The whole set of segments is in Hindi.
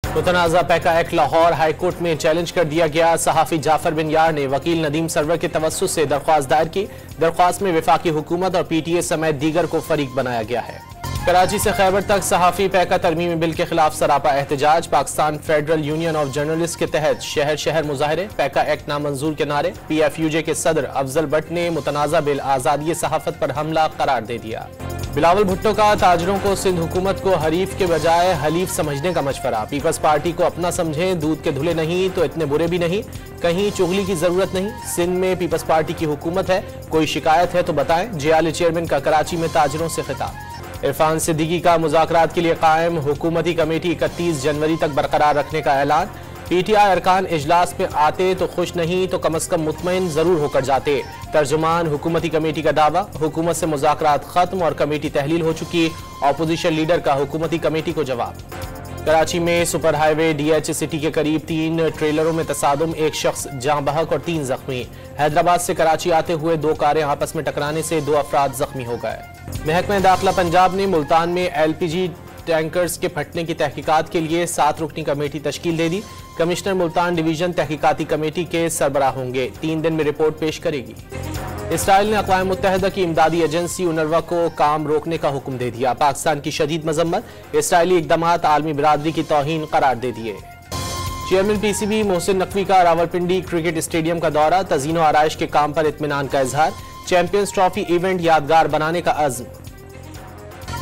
मुतनाज़ा PECA act Lahore high court में चैलेंज कर दिया गया। सहाफ़ी जाफर बिन यार ने वकील नदीम सरवर के तवस्सुत से दरख्वास्त दायर की। दरख्वास्त में वफाकी हुकूमत और PTA समेत दीगर को फरीक बनाया गया है। कराची से खैबर तक सहाफ़ी पैका तरमीमी बिल के खिलाफ सरापा एहतजाज। Pakistan federal union of journalist के तहत शहर शहर मुजाहरे। पैका एक्ट नामंजूर के नारे। PFUJ के सदर अफजल भट्ट ने मुतनाज़ा बिल आज़ादी सहाफ़त पर हमला करार दे दिया। बिलावल भुट्टो का ताजरों को सिंध हुकूमत को हरीफ के बजाय हलीफ समझने का मशवरा। पीपल्स पार्टी को अपना समझें, दूध के धुले नहीं तो इतने बुरे भी नहीं, कहीं चुगली की जरूरत नहीं। सिंध में पीपल्स पार्टी की हुकूमत है, कोई शिकायत है तो बताएं। JLA चेयरमैन का कराची में ताजरों से खिताब। इरफान सिद्दीकी का मुज़ाकरात के लिए कायम हुकूमती कमेटी 31 जनवरी तक बरकरार रखने का ऐलान। PTI अरकान इजलास में आते तो खुश नहीं तो कम अज कम मुतमईन जरूर होकर जाते। तर्जुमान हुकूमती कमेटी का दावा। हुकूमत से मुज़ाकरात खत्म और कमेटी तहलील हो चुकी। ऑपोजिशन लीडर का हुकूमती कमेटी को जवाब। कराची में सुपर हाईवे DH सिटी के करीब 3 ट्रेलरों में तसादुम, एक शख्स जाँ बहक और 3 जख्मी। हैदराबाद से कराची आते हुए 2 कारें आपस में टकराने से 2 अफराद जख्मी हो गए। महकमा दाखिला पंजाब ने मुल्तान में LPG टैंकर्स के फटने की तहकीकात के लिए 7 रुकनी कमेटी तश्कील दे दी। कमिश्नर मुल्तान डिवीजन तहकीकाती कमेटी के सरबराह होंगे, 3 दिन में रिपोर्ट पेश करेगी। इसराइल ने अक़वाम मुत्तहिदा की इमदादी एजेंसी UNRWA को काम रोकने का हुक्म दे दिया। पाकिस्तान की शदीद मजम्मत। इसराइली इक़दामात आलमी बिरादरी की तौहीन करार दे दिए। चेयरमैन PCB मोहसिन नकवी का रावलपिंडी क्रिकेट स्टेडियम का दौरा। तज़ीनो आराइश के काम पर इत्मीनान का इजहार। चैंपियंस ट्रॉफी इवेंट यादगार बनाने का अज़्म।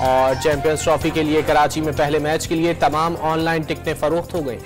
और चैंपियंस ट्रॉफी के लिए कराची में पहले मैच के लिए तमाम ऑनलाइन टिकटें फरोख्त हो गई।